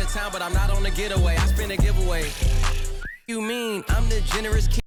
of town, but I'm not on the getaway. I spin a giveaway. You mean I'm the generous kid?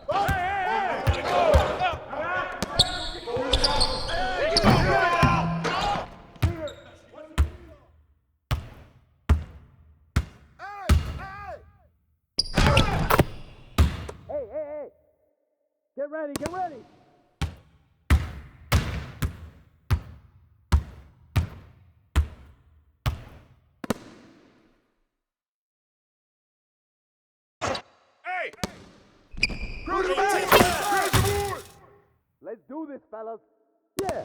Hey. Get ready. Let's do this, fellas. Yeah.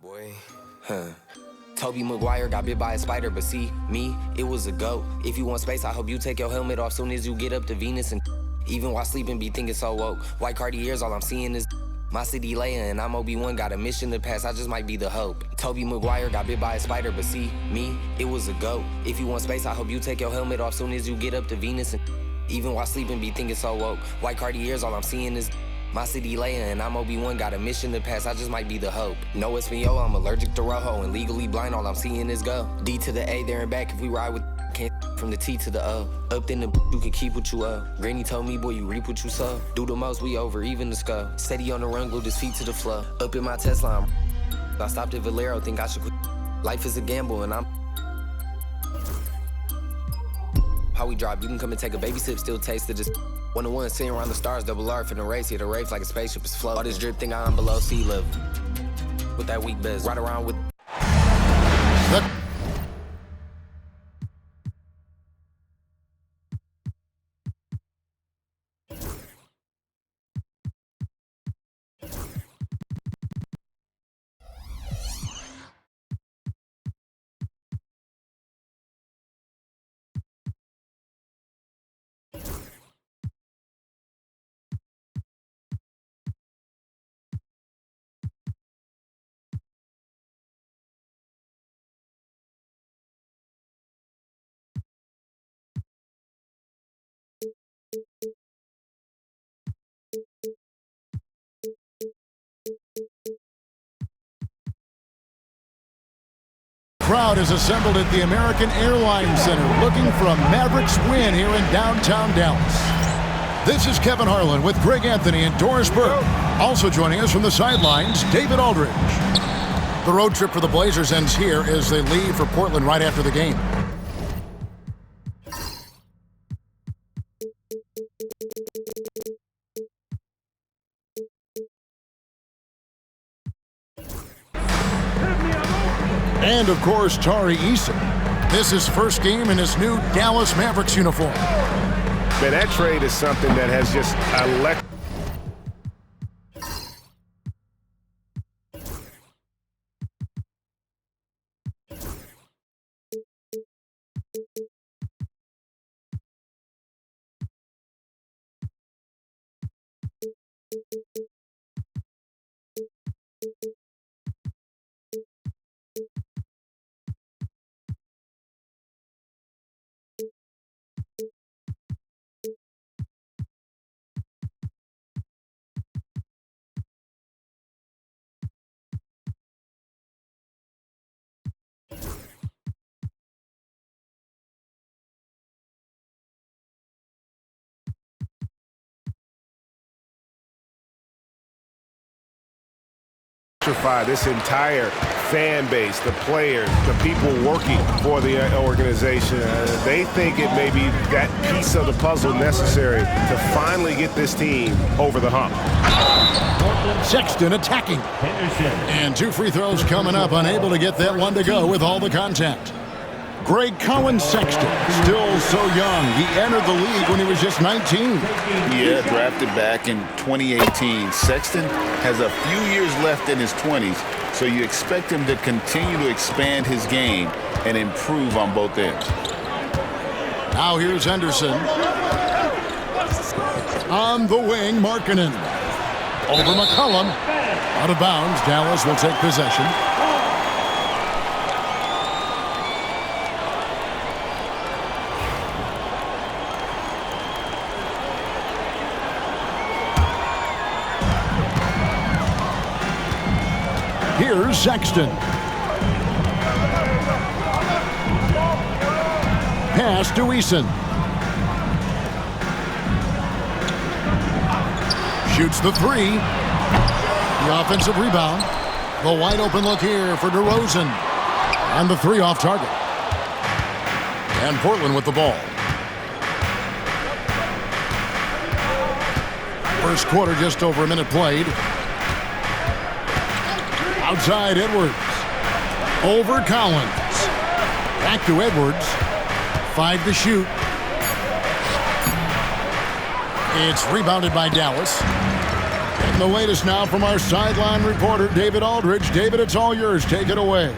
Boy, Toby Maguire got bit by a spider, but see, me, it was a goat. If you want space, I hope you take your helmet off soon as you get up to Venus. And even while sleeping, be thinking so woke. White Cartiers, all I'm seeing is my city Leia, and I'm Obi-Wan, got a mission to pass, I just might be the hope. Toby Maguire got bit by a spider, but see, me, it was a goat. If you want space, I hope you take your helmet off soon as you get up to Venus. And even while sleeping, be thinking so woke. White Cartiers, all I'm seeing is my city Leia, and I'm Obi-Wan, got a mission to pass, I just might be the hope. No Espanol, I'm allergic to Rojo, and legally blind, all I'm seeing is go. D to the A, there and back, if we ride with can't from the T to the O. Up in the you can keep what you owe. Granny told me, boy, you reap what you sow. Do the most, we over, even the skull. Steady on the run, glued his feet to the floor. Up in my Tesla, I stopped at Valero, think I should quit. Life is a gamble, and I'm how we drop, you can come and take a baby sip, still taste it, just 1-on-1, sitting around the stars, double R, finna race, hit a race like a spaceship is floating. All this drip thing I'm below sea level. With that weak bez, ride around with crowd is assembled at the American Airlines Center looking for a Mavericks win here in downtown Dallas. This is Kevin Harlan with Greg Anthony and Doris Burke. Also joining us from the sidelines, David Aldridge. The road trip for the Blazers ends here as they leave for Portland right after the game. And, of course, Tari Eason. This is first game in his new Dallas Mavericks uniform. Man, that trade is something that has just electric. This entire fan base, the players, the people working for the organization, they think it may be that piece of the puzzle necessary to finally get this team over the hump. Sexton attacking. And 2 free throws coming up, unable to get that one to go with all the contact. Greg Collins Sexton, still so young. He entered the league when he was just 19. Yeah, drafted back in 2018. Sexton has a few years left in his 20s, so you expect him to continue to expand his game and improve on both ends. Now here's Henderson. On the wing, Markkanen. Over McCollum. Out of bounds, Dallas will take possession. Here's Sexton. Pass to Eason. Shoots the 3. The offensive rebound. The wide open look here for DeRozan. And the 3 off target. And Portland with the ball. First quarter, just over a minute played. Outside Edwards. Over Collins. Back to Edwards. 5 to shoot. It's rebounded by Dallas. And the latest now from our sideline reporter, David Aldridge. David, it's all yours. Take it away.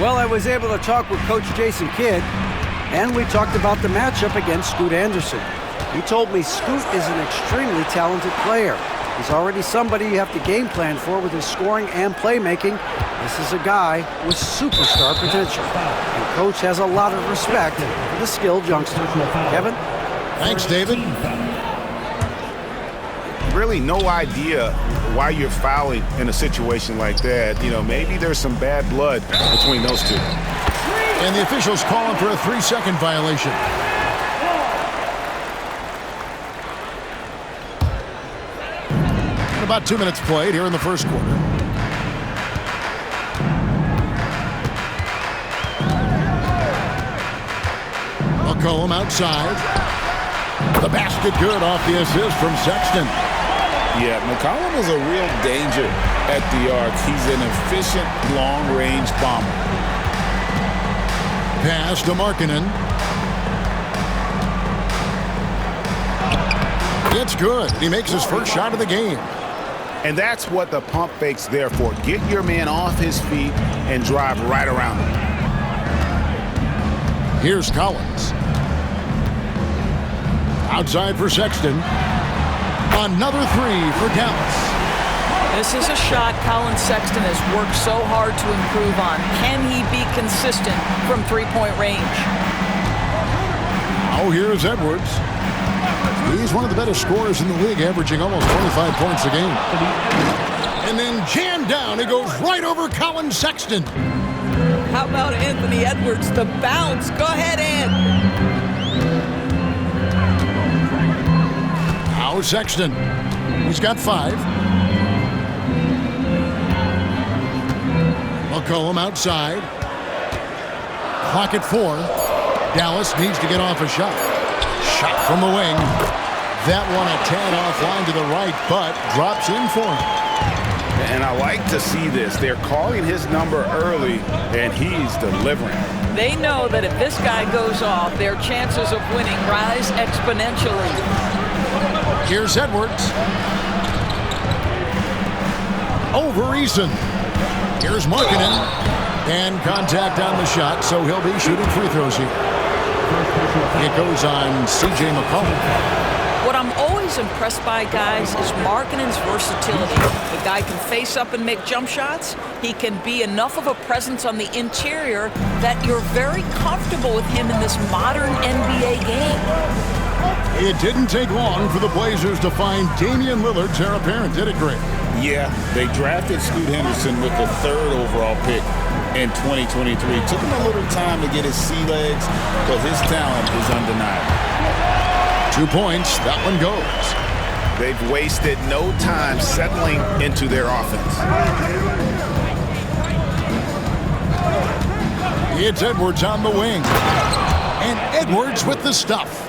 Well, I was able to talk with Coach Jason Kidd, and we talked about the matchup against Scoot Anderson. He told me Scoot is an extremely talented player. He's already somebody you have to game plan for with his scoring and playmaking. This is a guy with superstar potential. And Coach has a lot of respect for the skilled youngster. Kevin? Thanks, David. Really no idea why you're fouling in a situation like that. You know, maybe there's some bad blood between those two. And the officials calling for a 3-second violation. About 2 minutes played here in the first quarter. McCollum outside. The basket good off the assist from Sexton. Yeah, McCollum is a real danger at the arc. He's an efficient long-range bomber. Pass to Markkanen. It's good. He makes his first shot of the game. And that's what the pump fake's there for. Get your man off his feet and drive right around him. Here's Collins. Outside for Sexton. Another 3 for Dallas. This is a shot Colin Sexton has worked so hard to improve on. Can he be consistent from three-point range? Oh, here's Edwards. He's one of the better scorers in the league, averaging almost 25 points a game. And then jammed down. He goes right over Colin Sexton. how about Anthony Edwards? The bounce. Go ahead, Ed. Now Sexton. He's got 5. McCollum outside. Clock at 4. Dallas needs to get off a shot. Shot from the wing. That one a tad offline to the right, but drops in for him. And I like to see this. They're calling his number early, and he's delivering. They know that if this guy goes off, their chances of winning rise exponentially. Here's Edwards. Over Eason. Here's Markkanen. And contact on the shot, so he'll be shooting free throws here. It goes on C.J. McCollum. What I'm always impressed by, guys, is Markkanen's versatility. The guy can face up and make jump shots. He can be enough of a presence on the interior that you're very comfortable with him in this modern NBA game. It didn't take long for the Blazers to find Damian Lillard's heir apparent, did it, Greg? Yeah, they drafted Scoot Henderson with the 3rd overall pick in 2023. Took him a little time to get his sea legs, but his talent is undeniable. 2 points, that one goes. They've wasted no time settling into their offense. It's Edwards on the wing. And Edwards with the stuff.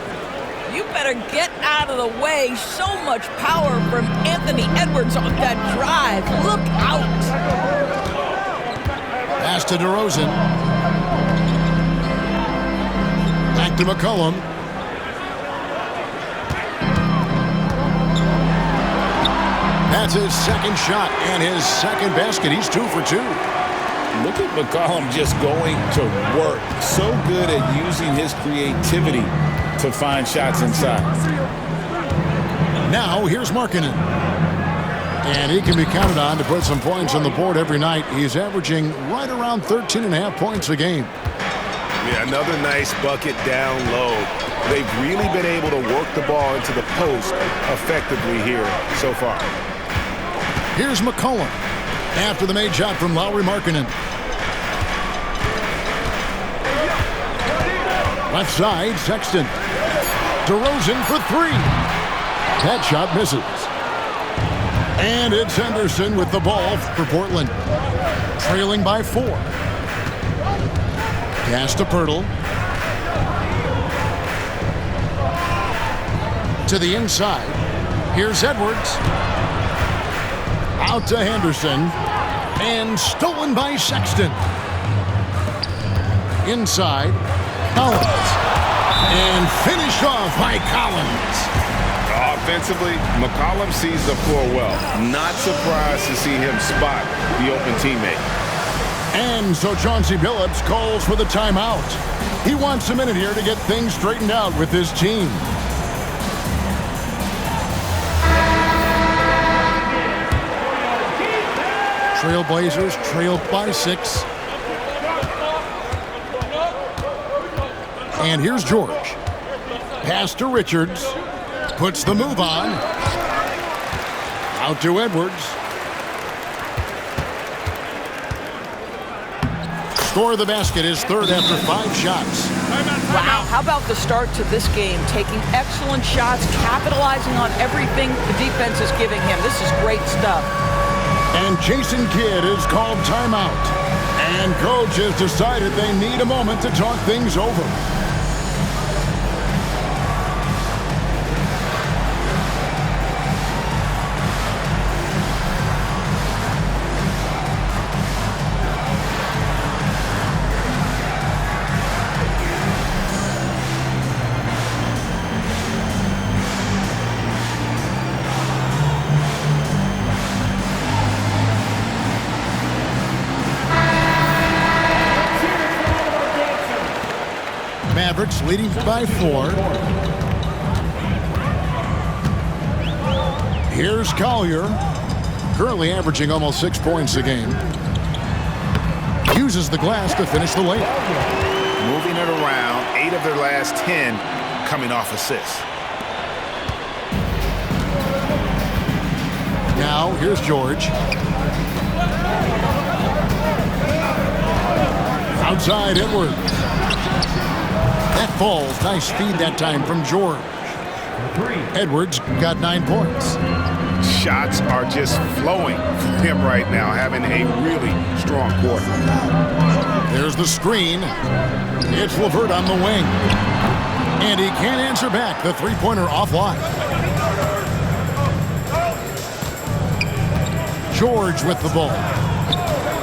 You better get out of the way. So much power from Anthony Edwards on that drive. Look out. Pass to DeRozan. Back to McCollum. That's his second shot and his second basket. He's 2 for 2. Look at McCollum just going to work. So good at using his creativity to find shots inside. Now here's Markkanen. And he can be counted on to put some points on the board every night. He's averaging right around 13.5 points a game. Yeah, another nice bucket down low. They've really been able to work the ball into the post effectively here so far. Here's McCollum after the made shot from Lauri Markkanen. Left side, Sexton. DeRozan for 3. That shot misses. And it's Henderson with the ball for Portland. Trailing by 4. Pass to Pirtle. To the inside. Here's Edwards. Out to Henderson. And stolen by Sexton. Inside. Collins. And finished off by Collins. Offensively, McCollum sees the floor well. Not surprised to see him spot the open teammate. And so Chauncey Billups calls for the timeout. He wants a minute here to get things straightened out with his team. TrailBlazers trail by 6. And here's George. Pass to Richards. Puts the move on. Out to Edwards. Score of the basket is 3rd after 5 shots. Wow, how about the start to this game? Taking excellent shots, capitalizing on everything the defense is giving him. This is great stuff. And Jason Kidd is called timeout. And coach has decided they need a moment to talk things over. Mavericks leading by 4. Here's Collier, currently averaging almost 6 points a game. Uses the glass to finish the layup. Moving it around, 8 of their last 10 coming off assists. Now here's George. outside, Edwards. That falls. Nice feed that time from George. Edwards got 9 points. Shots are just flowing from him right now, having a really strong quarter. There's the screen. It's LeVert on the wing. And he can't answer back. The three-pointer offline. George with the ball.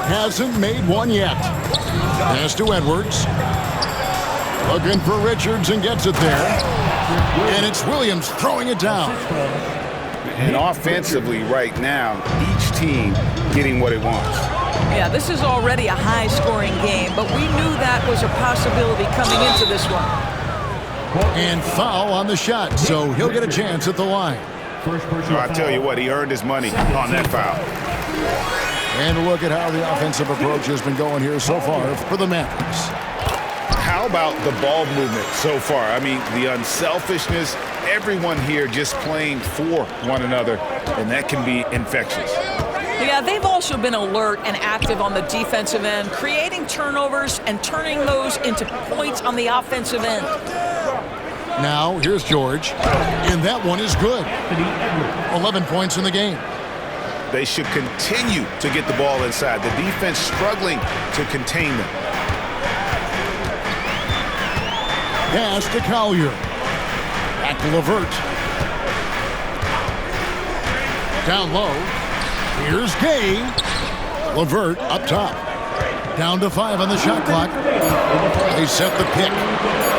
Hasn't made one yet. Pass to Edwards. Looking for Richards and gets it there. And it's Williams throwing it down. And offensively right now, each team getting what it wants. Yeah, this is already a high-scoring game, but we knew that was a possibility coming into this one. And foul on the shot, so he'll get a chance at the line. So I tell you what, he earned his money on that foul. And look at how the offensive approach has been going here so far for the Mavericks. How about the ball movement so far? I mean, the unselfishness, everyone here just playing for one another, and that can be infectious. Yeah, they've also been alert and active on the defensive end, creating turnovers and turning those into points on the offensive end. Now, here's George, and that one is good. 11 points in the game. They should continue to get the ball inside. The defense struggling to contain them. Pass to Collier. Back to LeVert. Down low. Here's Gay. LeVert up top. Down to 5 on the shot clock. They set the pick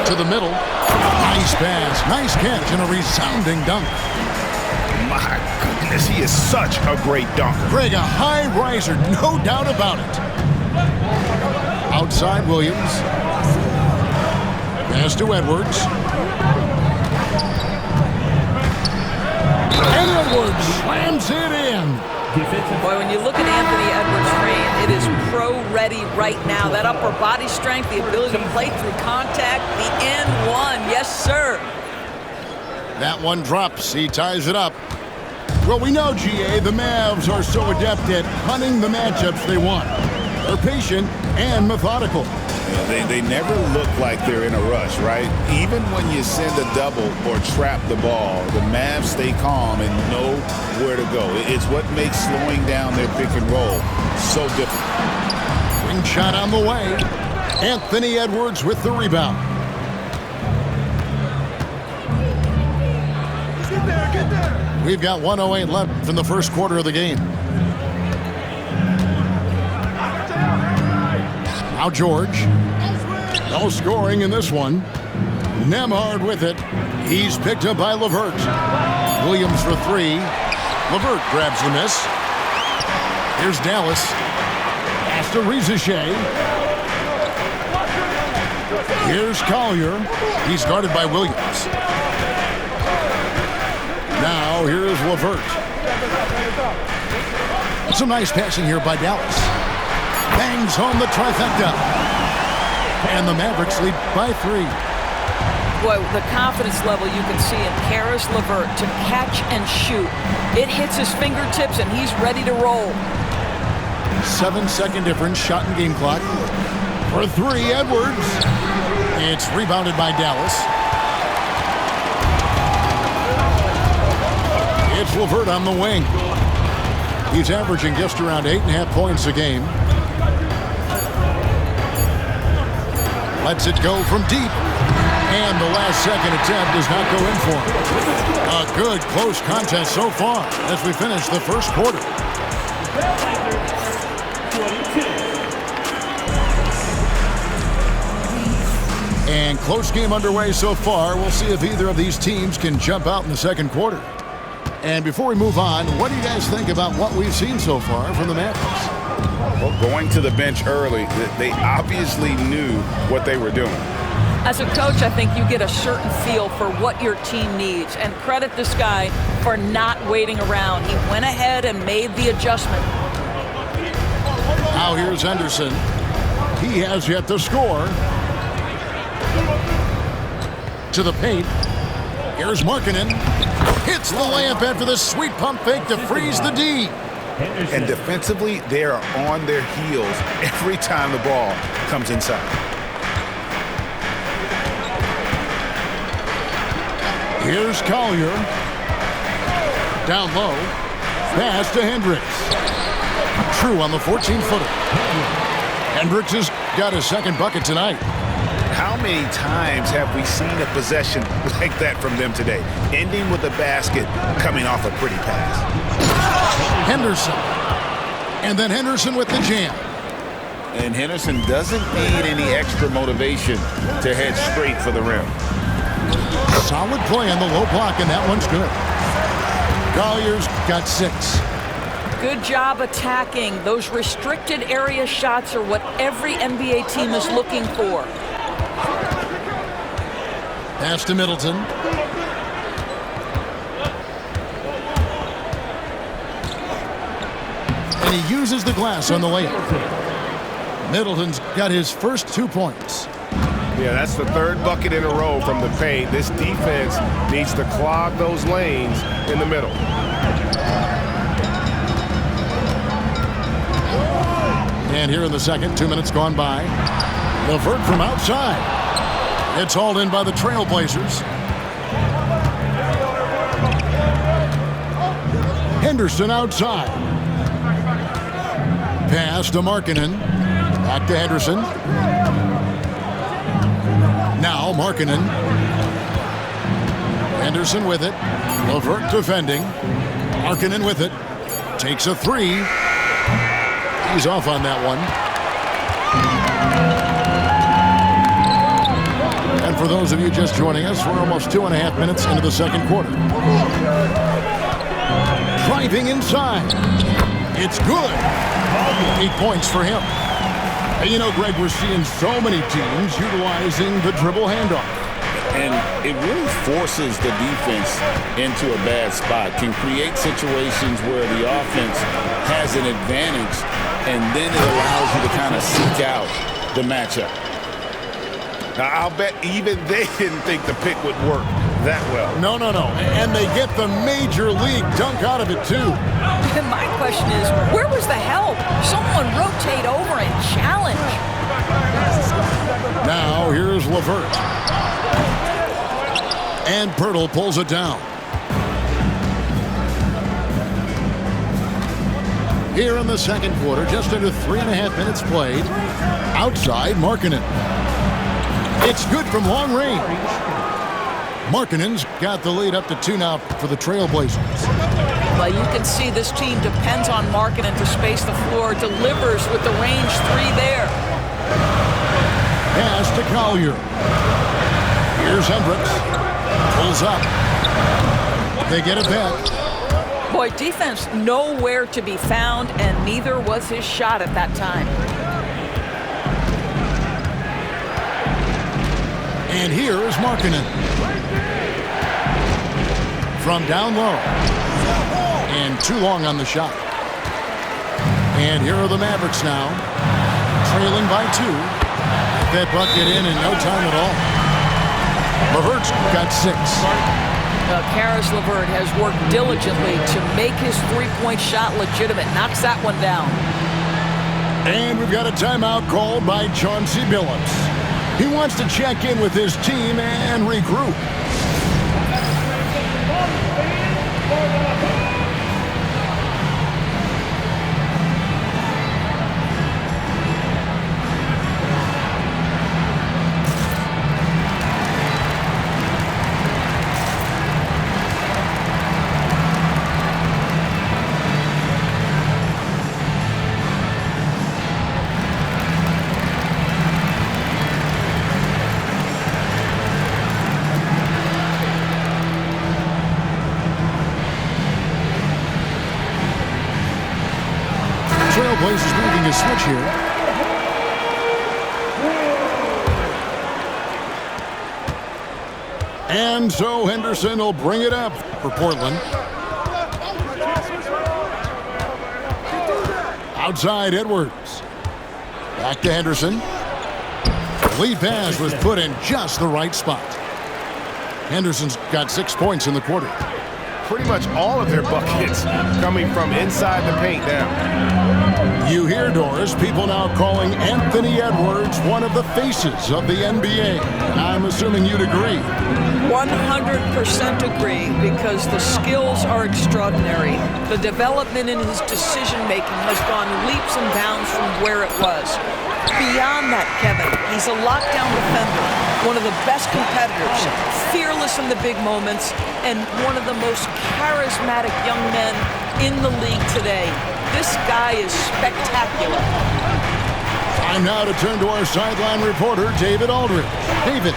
to the middle. Nice pass. Nice catch and a resounding dunk. My goodness, he is such a great dunker. Greg, a high riser, no doubt about it. Outside Williams. Pass to Edwards. And Edwards slams it in. Boy, when you look at Anthony Edwards' frame, it is pro-ready right now. That upper body strength, the ability to play through contact, the N1, yes, sir. That one drops. He ties it up. Well, we know, GA, the Mavs are so adept at hunting the matchups they want. They're patient and methodical. They never look like they're in a rush, right? Even when you send a double or trap the ball, the Mavs stay calm and know where to go. It's what makes slowing down their pick and roll so difficult. Ring shot on the way. Anthony Edwards with the rebound. Get there. We've got 1:08 left in the first quarter of the game. Now George. No scoring in this one. Nemhard with it. He's picked up by LeVert. Williams for 3. LeVert grabs the miss. Here's Dallas. Pass to Rizichet. Here's Collier. He's guarded by Williams. Now here's LeVert. Some nice passing here by Dallas. Bangs home the trifecta. And the Mavericks lead by 3. Boy, the confidence level you can see in Caris LeVert to catch and shoot. It hits his fingertips and he's ready to roll. 7-second difference, shot and game clock. For 3, Edwards. It's rebounded by Dallas. It's LeVert on the wing. He's averaging just around 8.5 points a game. Lets it go from deep. And the last second attempt does not go in for him. A good close contest so far as we finish the first quarter. And close game underway so far. We'll see if either of these teams can jump out in the second quarter. And before we move on, what do you guys think about what we've seen so far from the Mavericks? Well, going to the bench early, they obviously knew what they were doing. As a coach, I think you get a certain feel for what your team needs, and credit this guy for not waiting around. He went ahead and made the adjustment. Now here's Henderson. He has yet to score. To the paint. Here's Markkanen. Hits the layup after the sweet pump fake to freeze the D. And defensively, they are on their heels every time the ball comes inside. Here's Collier. Down low. Pass to Hendricks. True on the 14-footer. Hendricks has got his second bucket tonight. How many times have we seen a possession like that from them today? Ending with a basket, coming off a pretty pass. Henderson. And then Henderson with the jam. And Henderson doesn't need any extra motivation to head straight for the rim. Solid play on the low block, and that one's good. Collier's got 6. Good job attacking. Those restricted area shots are what every NBA team is looking for. Pass to Middleton. And he uses the glass on the layup. Middleton's got his first 2 points. Yeah, that's the third bucket in a row from the paint. This defense needs to clog those lanes in the middle. And here in the second, 2 minutes gone by. LeVert from outside. It's hauled in by the TrailBlazers. Henderson outside. Pass to Markkanen. Back to Henderson. Now Markkanen. Henderson with it. LeVert defending. Markkanen with it. Takes a 3. He's off on that one. And for those of you just joining us, we're almost 2.5 minutes into the second quarter. Driving inside. It's good. 8 points for him. And you know, Greg, we're seeing so many teams utilizing the dribble handoff. And it really forces the defense into a bad spot, can create situations where the offense has an advantage, and then it allows you to kind of seek out the matchup. Now, I'll bet even they didn't think the pick would work that well. No. And they get the major league dunk out of it, too. My question is, where was the help? Someone rotate over and challenge. Now, here's LeVert. And Pirtle pulls it down. Here in the second quarter, just under 3.5 minutes played. Outside, Markkanen. It's good from long range. Markkanen's got the lead up to 2 now for the TrailBlazers. Well, you can see this team depends on Markkanen to space the floor, delivers with the range 3 there. Pass to Collier. Here's Hendricks. Pulls up. They get it back. Boy, defense nowhere to be found, and neither was his shot at that time. And here is Markkanen. From down low. And too long on the shot. And here are the Mavericks now. Trailing by 2. That bucket in no time at all. LeVert's got 6. Karis LeVert has worked diligently to make his three-point shot legitimate. Knocks that one down. And we've got a timeout called by Chauncey Billups. He wants to check in with his team and regroup. TrailBlazers making a switch here. And so Henderson will bring it up for Portland. Outside Edwards. Back to Henderson. Lead pass was put in just the right spot. Henderson's got 6 points in the quarter. pretty much all of their buckets coming from inside the paint now. You hear, Doris, people now calling Anthony Edwards one of the faces of the NBA. I'm assuming you'd agree. 100% agree, because the skills are extraordinary. The development in his decision-making has gone leaps and bounds from where it was. Beyond that, Kevin, he's a lockdown defender, one of the best competitors, fearless in the big moments, and one of the most charismatic young men in the league today. This guy is spectacular. Time now to turn to our sideline reporter, David Aldridge. David.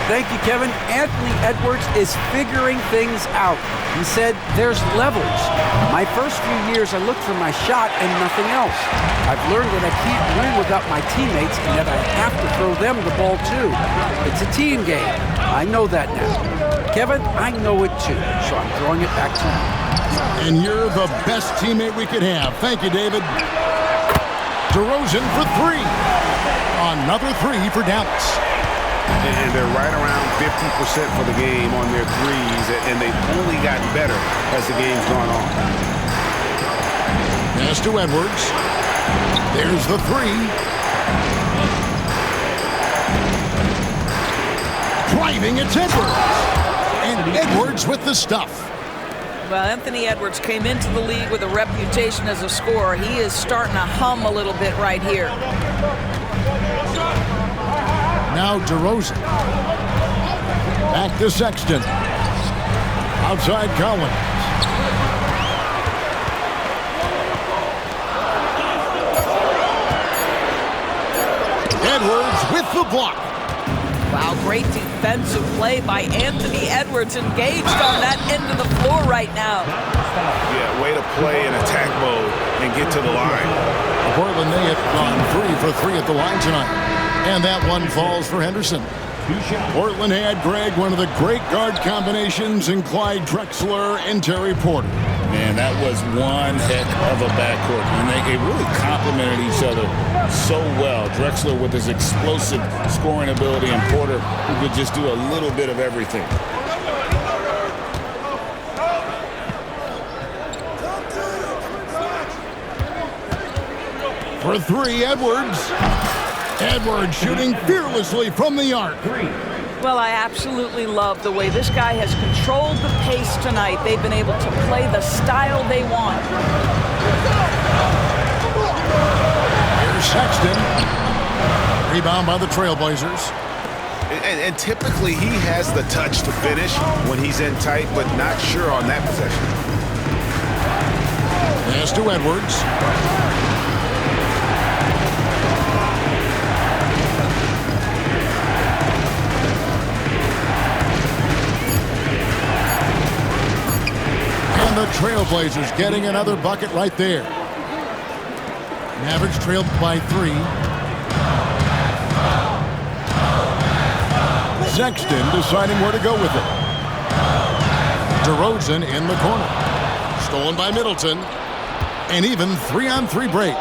Thank you, Kevin. Anthony Edwards is figuring things out. He said there's levels. My first few years, I looked for my shot and nothing else. I've learned that I can't win without my teammates and that I have to throw them the ball too. It's a team game. I know that now. Kevin, I know it too, so I'm throwing it back to you. And you're the best teammate we could have. Thank you, David. DeRozan for three. Another three for Dallas. And they're right around 50% for the game on their threes, and they've only gotten better as the game's gone on. Pass to Edwards. There's the three. Driving, it's Edwards. And Edwards with the stuff. Well, Anthony Edwards came into the league with a reputation as a scorer. He is starting to hum a little bit right here. Now DeRozan. Back to Sexton. Outside Collins. Edwards with the block. Wow, great defensive play by Anthony Edwards, engaged on that end of the floor right now. Yeah, way to play in attack mode and get to the line. Portland, they have gone 3 for 3 at the line tonight. And that one falls for Henderson. Portland had, Greg, one of the great guard combinations in Clyde Drexler and Terry Porter. Man, that was one heck of a backcourt. And they really complemented each other so well. Drexler with his explosive scoring ability, and Porter who could just do a little bit of everything. For three, Edwards. Edwards shooting fearlessly from the arc. Well, I absolutely love the way this guy has controlled the pace tonight. They've been able to play the style they want. Here's Sexton. Rebound by the TrailBlazers. And typically he has the touch to finish when he's in tight, but not sure on that possession. Pass to Edwards. The TrailBlazers getting another bucket right there. Mavericks trailed by 3. Sexton deciding where to go with it. DeRozan in the corner. Stolen by Middleton. And even 3-on-3 break.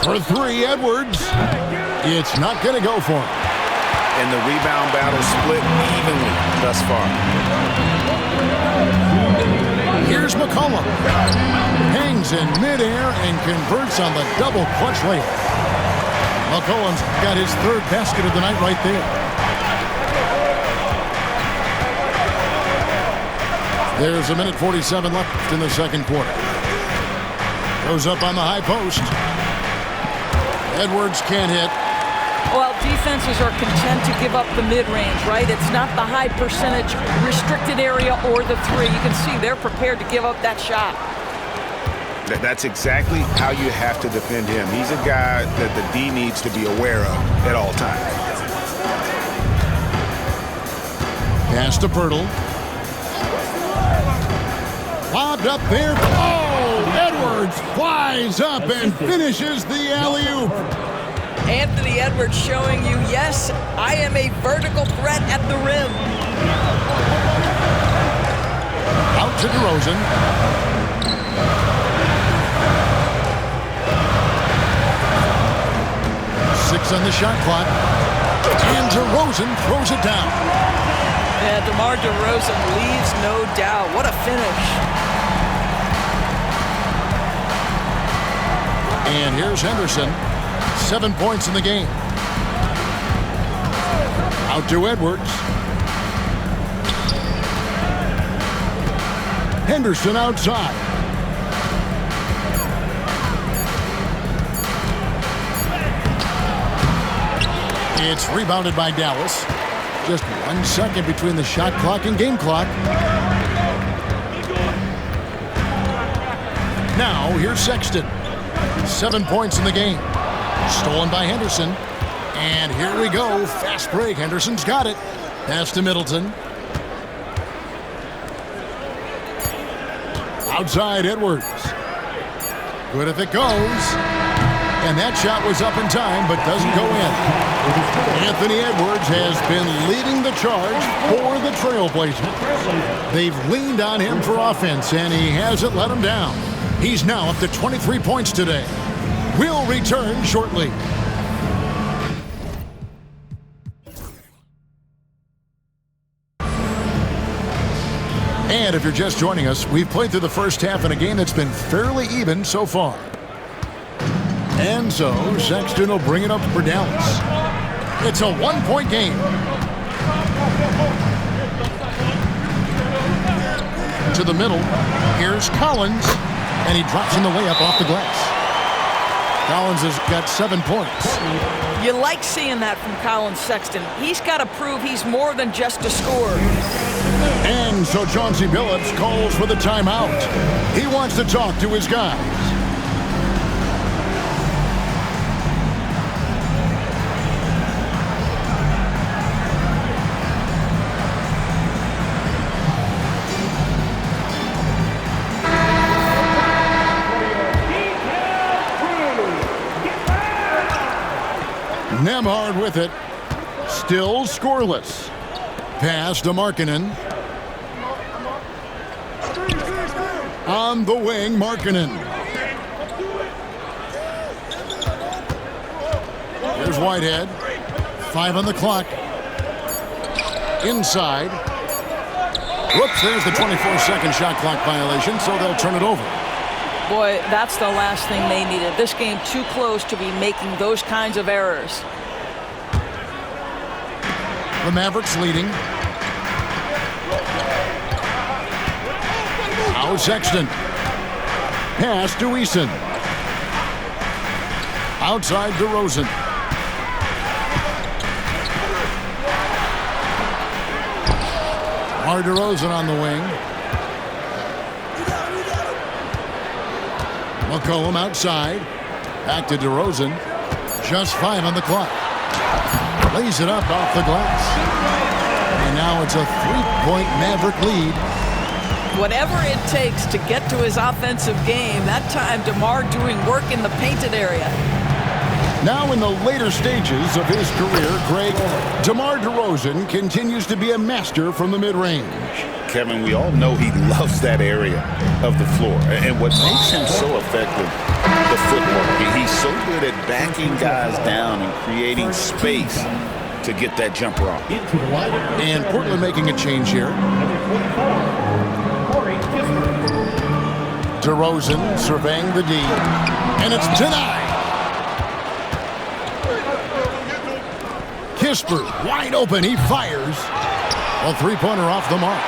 For 3, Edwards. It's not going to go for him. And the rebound battle split evenly thus far. Here's McCollum. Hangs in midair and converts on the double clutch layup. McCollum's got his 3rd basket of the night right there. There's 1:47 left in the second quarter. Goes up on the high post. Edwards can't hit. Well, defenses are content to give up the mid-range, right? It's not the high percentage restricted area or the 3. You can see they're prepared to give up that shot. That's exactly how you have to defend him. He's a guy that the D needs to be aware of at all times. Pass to Pirtle. Lobbed up there. Oh, Edwards flies up and finishes the alley-oop. Anthony Edwards showing you, yes, I am a vertical threat at the rim. Out to DeRozan. Six on the shot clock. And DeRozan throws it down. Yeah, DeMar DeRozan leaves no doubt. What a finish. And here's Henderson. 7 points in the game. Out to Edwards. Henderson outside. It's rebounded by Dallas. Just 1 second between the shot clock and game clock. Now, here's Sexton. 7 points in the game. Stolen by Henderson. And here we go. Fast break. Henderson's got it. Pass to Middleton. Outside Edwards. Good if it goes. And that shot was up in time, but doesn't go in. Anthony Edwards has been leading the charge for the TrailBlazers. They've leaned on him for offense, and he hasn't let them down. He's now up to 23 points today. We'll return shortly. And if you're just joining us, we've played through the first half in a game that's been fairly even so far. And so, Sexton will bring it up for Dallas. It's a 1-point game. To the middle, here's Collins, and he drops in the layup off the glass. Collins has got 7 points. You like seeing that from Colin Sexton. He's got to prove he's more than just a scorer. And so Chauncey Billups calls for the timeout. He wants to talk to his guys. Nembhard with it. Still scoreless. Pass to Markkanen. On the wing, Markkanen. Here's Whitehead. 5 on the clock. Inside. Whoops, there's the 24-second shot clock violation, so they'll turn it over. Boy, that's the last thing they needed. This game too close to be making those kinds of errors. The Mavericks leading. Now Sexton. Pass to Eason. Outside DeRozan. DeRozan on the wing. McCollum outside. Back to DeRozan. Just 5 on the clock. Lays it up off the glass. And now it's a 3-point Maverick lead. Whatever it takes to get to his offensive game, that time DeMar doing work in the painted area. Now in the later stages of his career, Greg, DeMar DeRozan continues to be a master from the mid-range. Kevin, we all know he loves that area of the floor. And what makes him so effective, the footwork. He's so good at backing guys down and creating space to get that jumper off. And Portland making a change here. DeRozan surveying the D. And it's denied. Kispert wide open. He fires. A 3-pointer off the mark.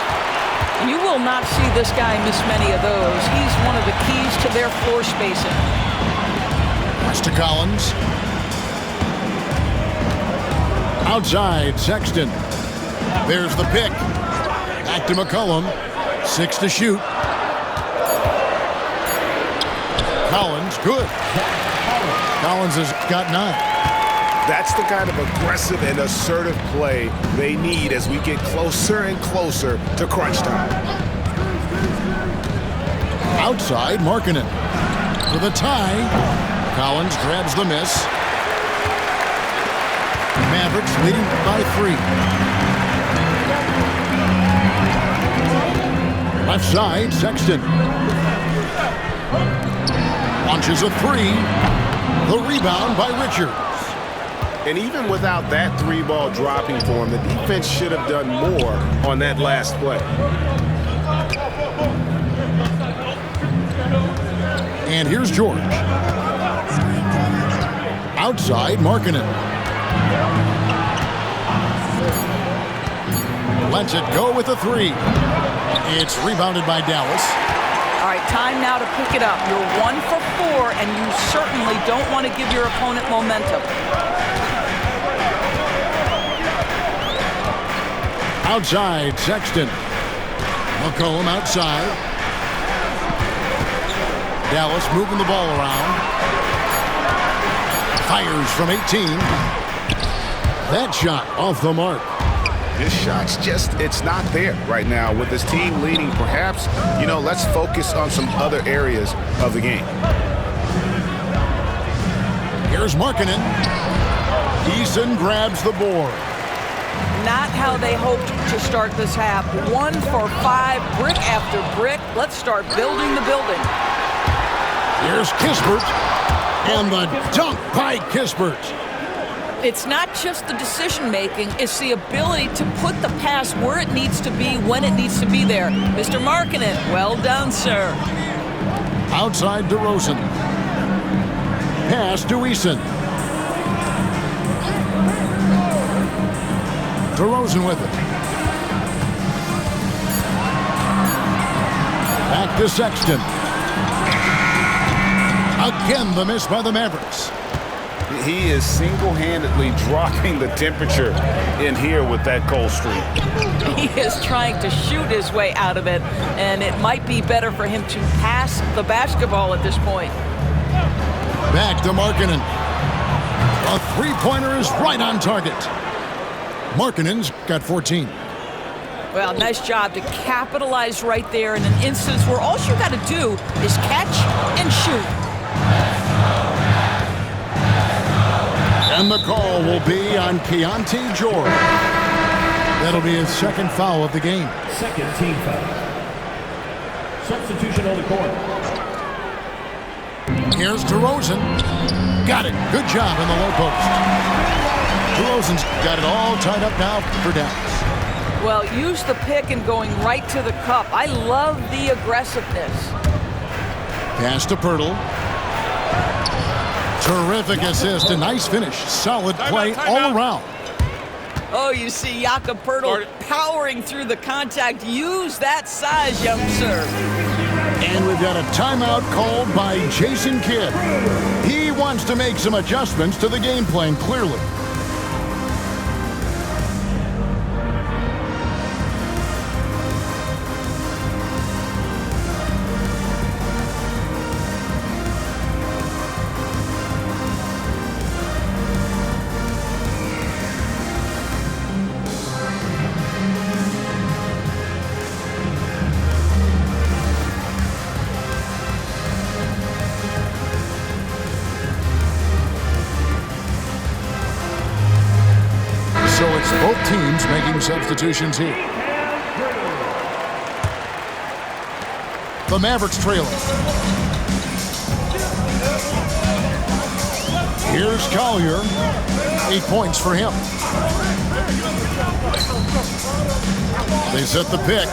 You will not see this guy miss many of those. He's one of the keys to their floor spacing. Pass to Collins. Outside, Sexton. There's the pick. Back to McCollum. 6 to shoot. Collins, good. Collins has got 9. That's the kind of aggressive and assertive play they need as we get closer and closer to crunch time. Outside, Markkanen. For the tie. Collins grabs the miss. Mavericks leading by 3. Left side, Sexton. Launches a 3. The rebound by Richards. And even without that 3-ball dropping for him, the defense should have done more on that last play. And here's George. Outside, Markkanen. Lets it go with a 3. It's rebounded by Dallas. All right, time now to pick it up. You're 1 for 4, and you certainly don't want to give your opponent momentum. Outside, Sexton. McCollum outside. Dallas moving the ball around. Fires from 18. That shot off the mark. This shot's just, it's not there right now. With this team leading, perhaps, let's focus on some other areas of the game. Here's Markkanen. Eason grabs the board. Not how they hoped to start this half. 1 for 5, brick after brick. Let's start building the building. Here's Kispert. And the dunk by Kispert. It's not just the decision-making, it's the ability to put the pass where it needs to be, when it needs to be there. Mr. Markkanen, well done, sir. Outside DeRozan. Pass to Eason. DeRozan with it. Back to Sexton. Again, the miss by the Mavericks. He is single-handedly dropping the temperature in here with that cold streak. He is trying to shoot his way out of it, and it might be better for him to pass the basketball at this point. Back to Markkanen. A three-pointer is right on target. Markkanen's got 14. Well, nice job to capitalize right there in an instance where all you got to do is catch and shoot. And the call will be on Keontae George. That'll be his second foul of the game. Second team foul. Substitution on the court. Here's DeRozan. Got it. Good job in the low post. DeRozan's got it all tied up now for Dallas. Well, use the pick and going right to the cup. I love the aggressiveness. Pass to Pirtle. Terrific assist, a nice finish. Solid play all around. Oh, you see Jakob Pirtle powering through the contact. Use that size, young sir. And we've got a timeout called by Jason Kidd. He wants to make some adjustments to the game plan, clearly. So it's both teams making substitutions here. The Mavericks trailing. Here's Collier. 8 points for him. They set the pick.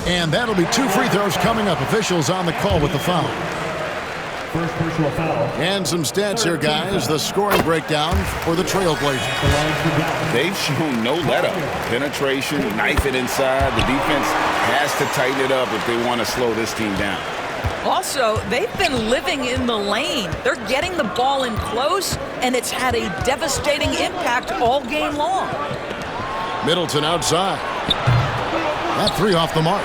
And that'll be 2 free throws coming up. Officials on the call with the foul. First personal foul. And some stats here, guys. The scoring breakdown for the TrailBlazers. They've shown no let-up. Penetration, knife it inside. The defense has to tighten it up if they want to slow this team down. Also, they've been living in the lane. They're getting the ball in close, and it's had a devastating impact all game long. Middleton outside. That 3 off the mark.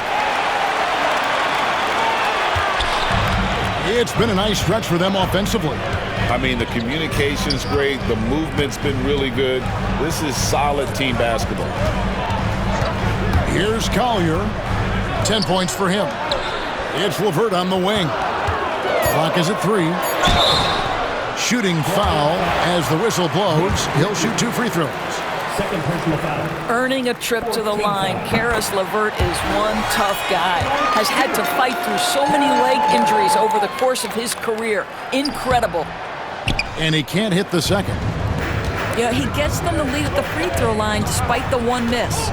It's been a nice stretch for them offensively. I mean, the communication's great. The movement's been really good. This is solid team basketball. Here's Collier. 10 points for him. It's LeVert on the wing. Clock is at 3. Shooting foul as the whistle blows. He'll shoot 2 free throws. Second personal foul. Earning a trip to the line, Karis LeVert is one tough guy. Has had to fight through so many leg injuries over the course of his career. Incredible. And he can't hit the second. Yeah, he gets them the lead at the free throw line despite the one miss.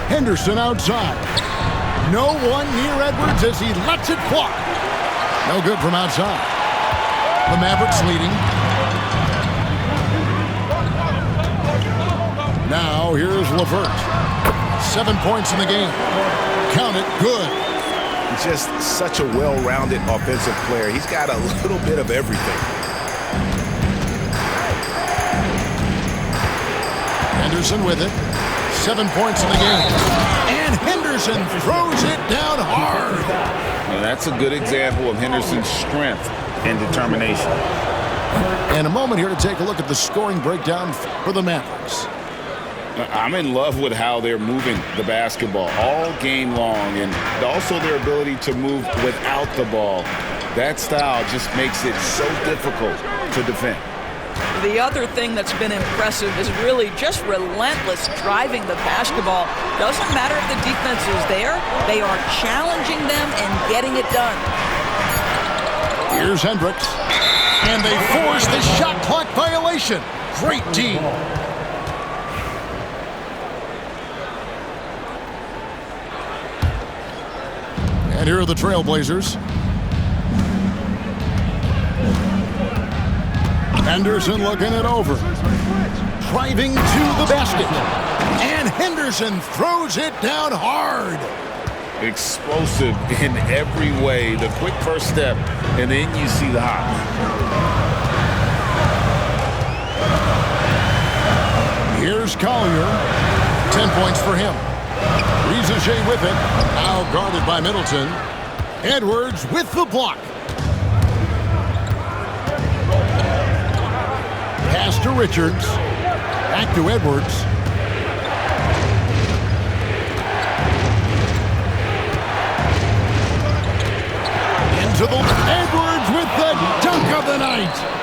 Henderson outside. No one near Edwards as he lets it fly. No good from outside. The Mavericks leading. Now here's LeVert. 7 points in the game. Count it, good. Just such a well-rounded offensive player. He's got a little bit of everything. Henderson with it. 7 points in the game. And Henderson throws it down hard. Now that's a good example of Henderson's strength and determination. And a moment here to take a look at the scoring breakdown for the Mavericks. I'm in love with how they're moving the basketball all game long, and also their ability to move without the ball. That style just makes it so difficult to defend. The other thing that's been impressive is really just relentless driving the basketball. Doesn't matter if the defense is there, they are challenging them and getting it done. Here's Hendricks. And they force the shot clock violation. Great team. And here are the TrailBlazers. Henderson looking it over. Driving to the basket. And Henderson throws it down hard. Explosive in every way. The quick first step, and then you see the hop. Here's Collier. 10 points for him. Rizaje with it. Now guarded by Middleton. Edwards with the block. Pass to Richards. Back to Edwards. Into the Edwards with the dunk of the night.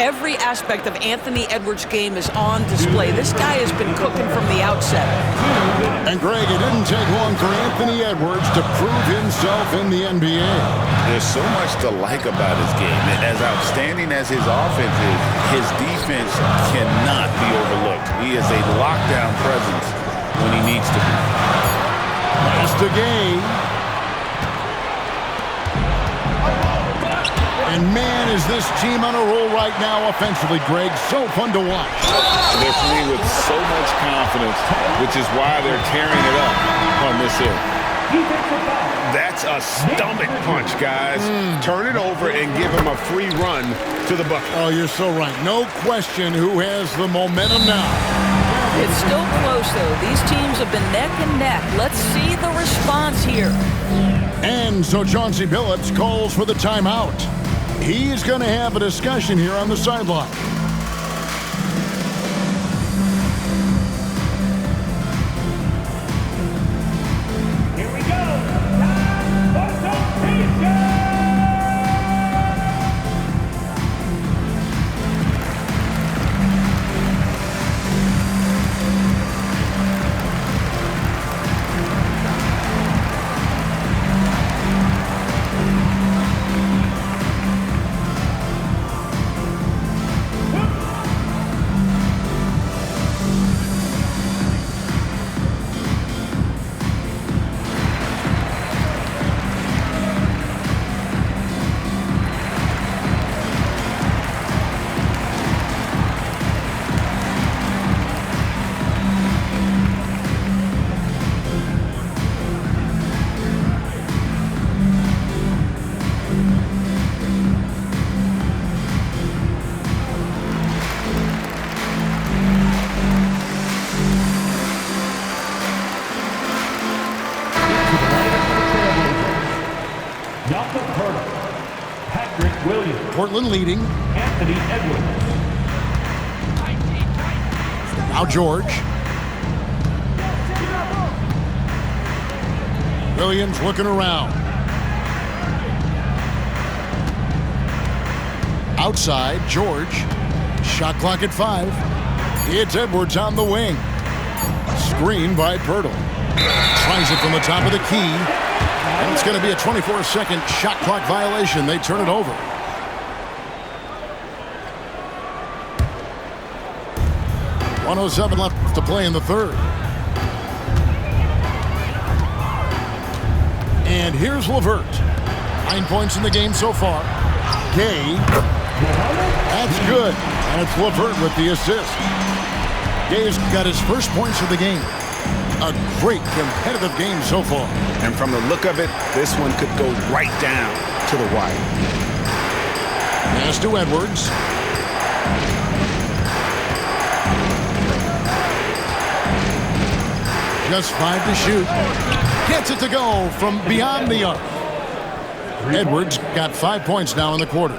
Every aspect of Anthony Edwards' game is on display. This guy has been cooking from the outset. And Greg, it didn't take long for Anthony Edwards to prove himself in the NBA. There's so much to like about his game. As outstanding as his offense is, his defense cannot be overlooked. He is a lockdown presence when he needs to be. Pass to Gay. And man, is this team on a roll right now offensively, Greg. So fun to watch. They're playing with so much confidence, which is why they're tearing it up on this end. That's a stomach punch, guys. Turn it over and give him a free run to the bucket. Oh, you're so right. No question who has the momentum now. It's still close, though. These teams have been neck and neck. Let's see the response here. And so Chauncey Billups calls for the timeout. He's going to have a discussion here on the sideline. Here we go. Time for rotation. Portland leading. Anthony Edwards. Now George. Williams looking around. Outside, George. Shot clock at 5. It's Edwards on the wing. Screen by Pirtle. Tries it from the top of the key. And it's going to be a 24-second shot clock violation. They turn it over. .107 left to play in the third. And here's LeVert. 9 points in the game so far. Gay. That's good. And it's LeVert with the assist. Gay's got his first points of the game. A great competitive game so far. And from the look of it, this one could go right down to the wire. Pass to Edwards. Just 5 to shoot. Gets it to go from beyond the arc. Edwards got 5 points now in the quarter.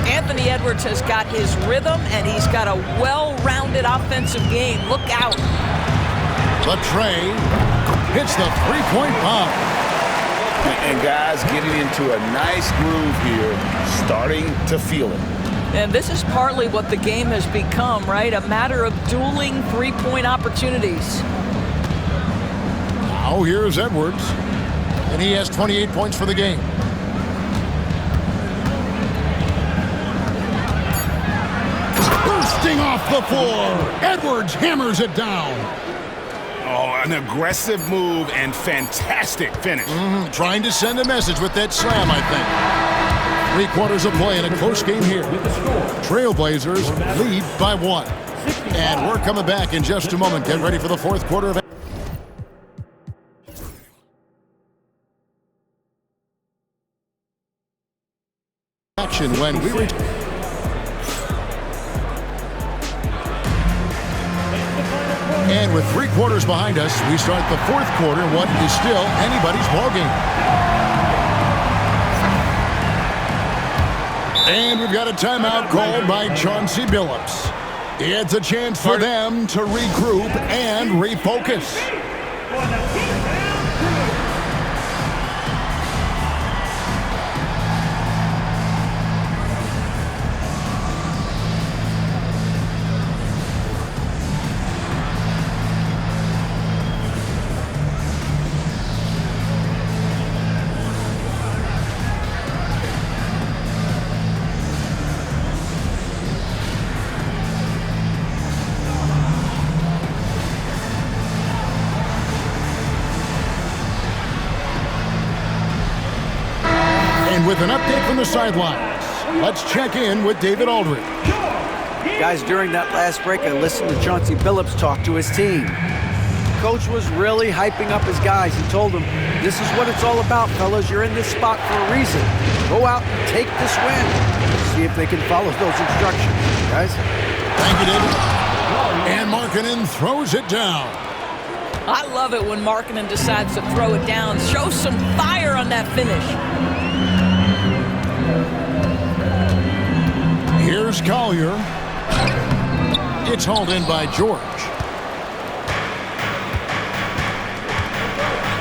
Anthony Edwards has got his rhythm, and he's got a well-rounded offensive game. Look out. Trey hits the three-point bomb. And guys getting into a nice groove here, starting to feel it. And this is partly what the game has become, right? A matter of dueling three-point opportunities. Now here's Edwards, and he has 28 points for the game. Bursting off the floor, Edwards hammers it down. Oh, an aggressive move and fantastic finish. Trying to send a message with that slam, I think. 3 quarters of play in a close game here. Trailblazers lead by 1. And we're coming back in just a moment. Get ready for the fourth quarter of action when we return. And with 3 quarters behind us, we start the fourth quarter in what is still anybody's ballgame. And we've got a timeout called by Chauncey Billups. It's a chance for them to regroup and refocus. With an update from the sidelines, let's check in with David Aldridge. Guys, during that last break, I listened to Chauncey Billups talk to his team. Coach was really hyping up his guys. He told them, this is what it's all about, fellas. You're in this spot for a reason. Go out and take this win. See if they can follow those instructions, guys. Thank you, David. And Markkanen throws it down. I love it when Markkanen decides to throw it down. Show some fire on that finish. Here's Collier. It's hauled in by George.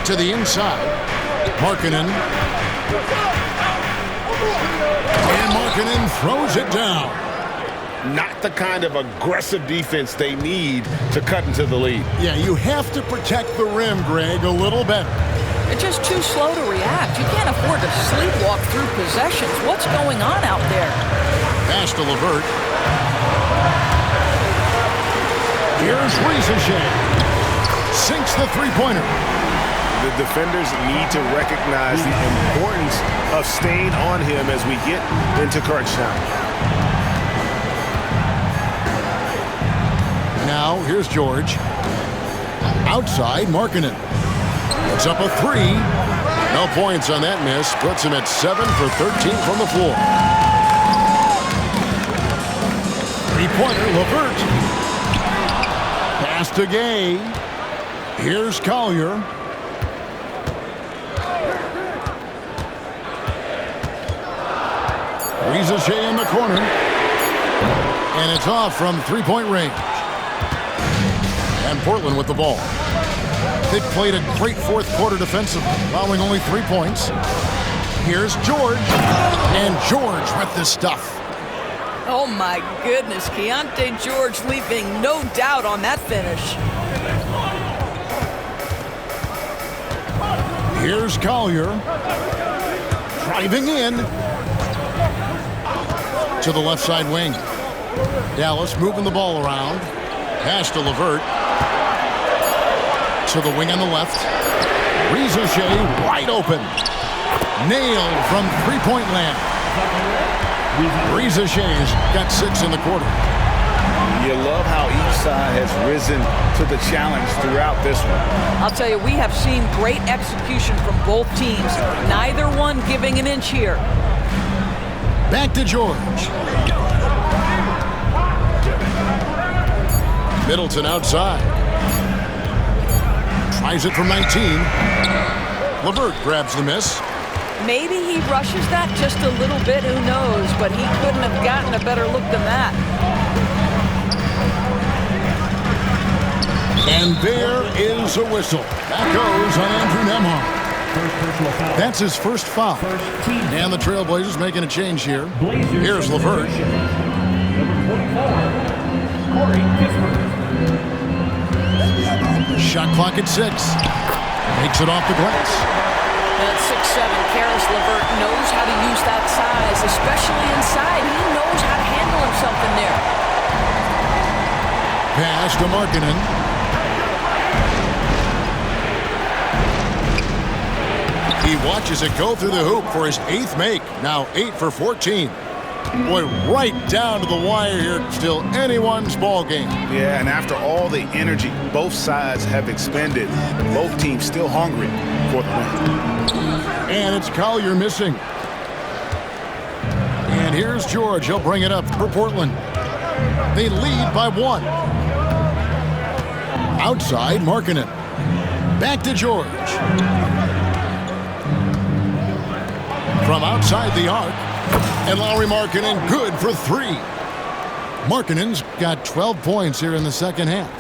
To the inside. Markkanen. And Markkanen throws it down. Not the kind of aggressive defense they need to cut into the lead. Yeah, you have to protect the rim, Greg, a little better. They're just too slow to react. You can't afford to sleepwalk through possessions. What's going on out there? Pass to LeVert. Here's Ricochet. Sinks the three-pointer. The defenders need to recognize the importance of staying on him as we get into crunch time. Now, here's George. Outside, Markkanen. It's up a 3. No points on that miss. Puts him at 7 for 13 from the floor. Three-pointer, LeVert. Pass to Gay. Here's Collier. Ricochet in the corner. And it's off from three-point range. And Portland with the ball. They've played a great fourth quarter defensively, allowing only 3 points. Here's George. And George with the stuff. Oh, my goodness. Keontae George leaving no doubt on that finish. Here's Collier. Driving in. To the left side wing. Dallas moving the ball around. Pass to LeVert. To the wing on the left. Rizachet wide open. Nailed from three-point land. Rizachet's got 6 in the quarter. You love how each side has risen to the challenge throughout this one. I'll tell you, we have seen great execution from both teams. Neither one giving an inch here. Back to George. Middleton outside. Tries it from 19. LeVert grabs the miss. Maybe he rushes that just a little bit, who knows, but he couldn't have gotten a better look than that. And there is a whistle. That goes on Andrew Nembhard. That's his first foul. And the TrailBlazers making a change here. Here's LeVert. Shot clock at 6. Makes it off the glass. At 6'7", Karis LeVert knows how to use that size, especially inside. He knows how to handle himself in there. Pass to Markkanen. He watches it go through the hoop for his 8th make. Now 8 for 14. Boy, right down to the wire here. Still anyone's ball game. Yeah, and after all the energy both sides have expended, both teams still hungry for the win. And it's Collier missing. And here's George. He'll bring it up for Portland. They lead by 1. Outside, Markkanen. Back to George. From outside the arc. And Lauri Markkanen good for 3. Markkanen's got 12 points here in the second half.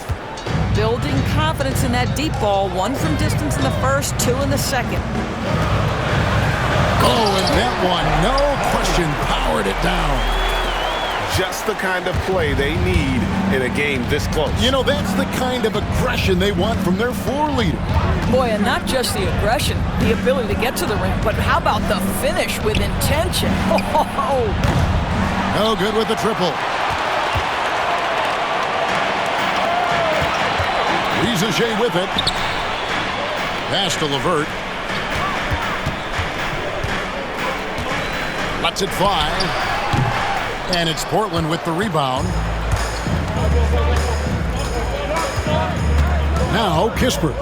Building confidence in that deep ball. 1 from distance in the first, 2 in the second. Oh, and that one, no question, powered it down. Just the kind of play they need in a game this close. You know, that's the kind of aggression they want from their floor leader. Boy, and not just the aggression, the ability to get to the rim, but how about the finish with intention? Oh. No good with the triple. Rizachet with it. Pass to LeVert. Lets it fly. And it's Portland with the rebound. Now Kispert.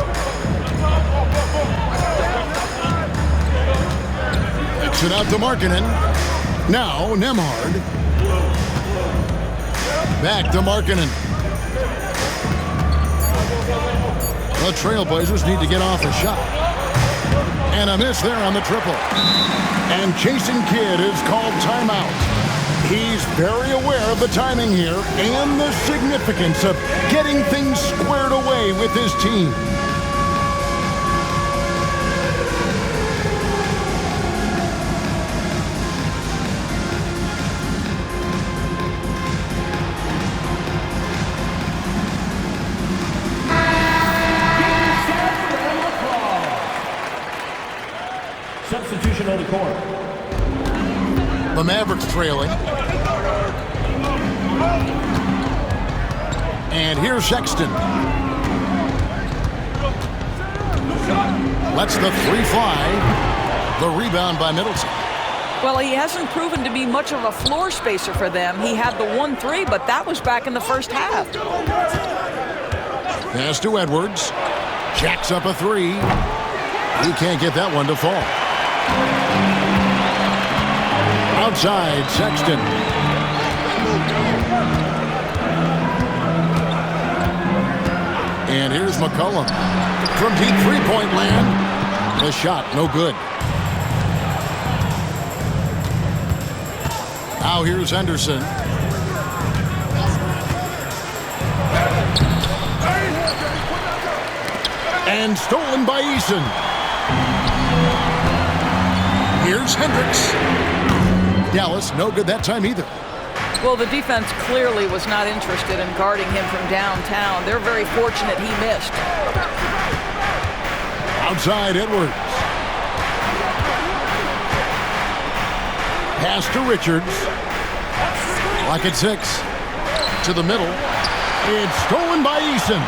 Kicks it out to Markkanen. Now Nembhard. Back to Markkanen. The TrailBlazers need to get off a shot. And a miss there on the triple. And Jason Kidd is called timeout. He's very aware of the timing here and the significance of getting things squared away with his team. Substitution on the court. The Mavericks trailing. And here's Sexton. Lets the 3 fly. The rebound by Middleton. Well, he hasn't proven to be much of a floor spacer for them. He had the 1-3, but that was back in the first half. Pass to Edwards. Jacks up a 3. He can't get that one to fall. Outside, Sexton. And here's McCollum. From deep three-point land. The shot, no good. Now here's Henderson. And stolen by Eason. Here's Hendricks. Dallas, no good that time either. Well, the defense clearly was not interested in guarding him from downtown. They're very fortunate he missed. Outside Edwards. Pass to Richards. Lock at 6. To the middle. It's stolen by Eason.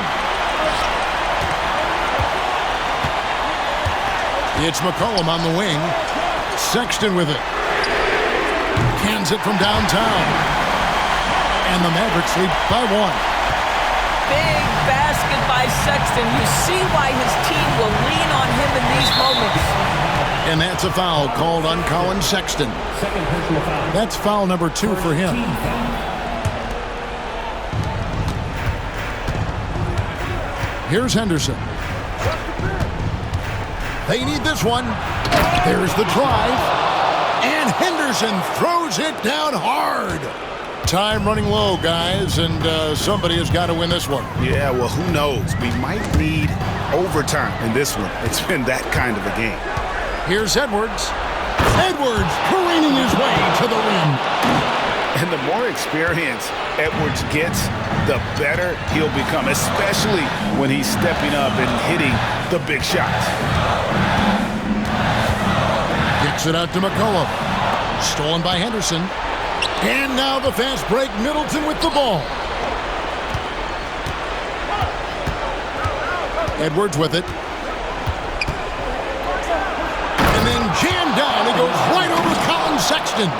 It's McCollum on the wing. Sexton with it. Cans it from downtown. And the Mavericks lead by 1. Big basket by Sexton. You see why his team will lean on him in these moments. And that's a foul called on Colin Sexton. Second personal foul. That's foul number 2 for him. Team foul. Here's Henderson. They need this one. There's the drive. And Henderson throws it down hard. Time running low, guys, and somebody has got to win this one. Yeah, well, who knows? We might need overtime in this one. It's been that kind of a game. Here's Edwards. Edwards careening his way to the rim. And the more experience Edwards gets, the better he'll become, especially when he's stepping up and hitting the big shots. Kicks it out to McCollum. Stolen by Henderson. And now the fast break. Middleton with the ball. Edwards with it. And then jammed down. It goes right over Colin Sexton.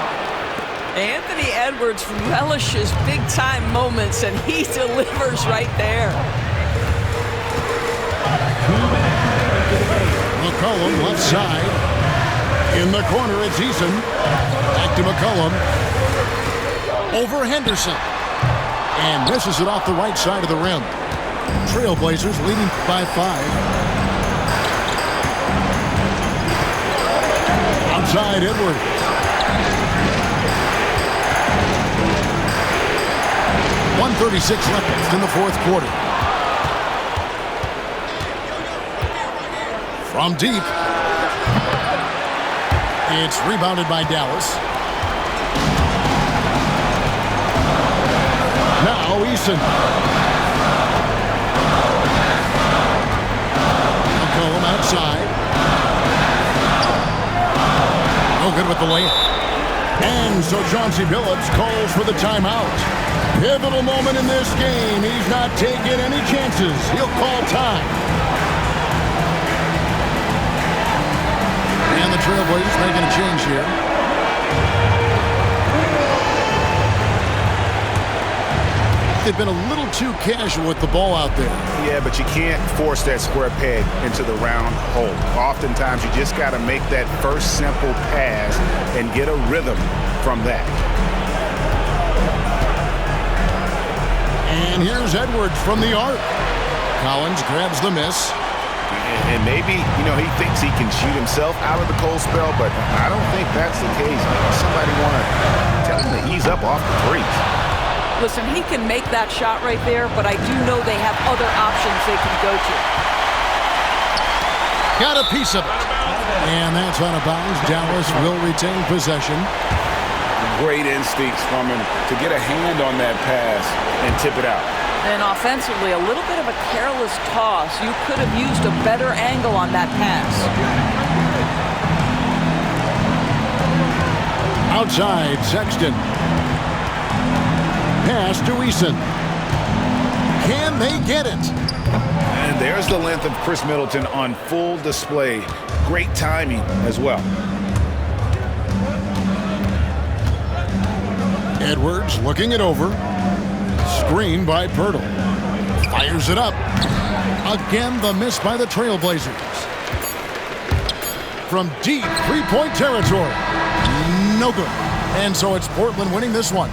Anthony Edwards relishes big-time moments, and he delivers right there. McCollum left side. In the corner, it's Eason. Back to McCollum. Over Henderson. And misses it off the right side of the rim. TrailBlazers leading by 5. Outside Edwards. .136 left in the fourth quarter. From deep. It's rebounded by Dallas. Now Eason. McCollum outside. No good with the layup. And so Chauncey Billups calls for the timeout. Pivotal moment in this game. He's not taking any chances. He'll call time. And the TrailBlazers making a change here. They've been a little too casual with the ball out there. Yeah, but you can't force that square peg into the round hole. Oftentimes, you just got to make that first simple pass and get a rhythm from that. And here's Edwards from the arc. Collins grabs the miss. And maybe, he thinks he can shoot himself out of the cold spell, but I don't think that's the case. Maybe somebody want to tell him to ease up off the threes. Listen, he can make that shot right there, but I do know they have other options they can go to. Got a piece of it. And that's out of bounds. Dallas will retain possession. Great instincts from him to get a hand on that pass and tip it out. And offensively, a little bit of a careless toss. You could have used a better angle on that pass. Outside, Sexton. Pass to Eason. Can they get it? And there's the length of Chris Middleton on full display. Great timing as well. Edwards looking it over. Screen by Pirtle. Fires it up. Again, the miss by the TrailBlazers. From deep three-point territory. No good. And so it's Portland winning this one.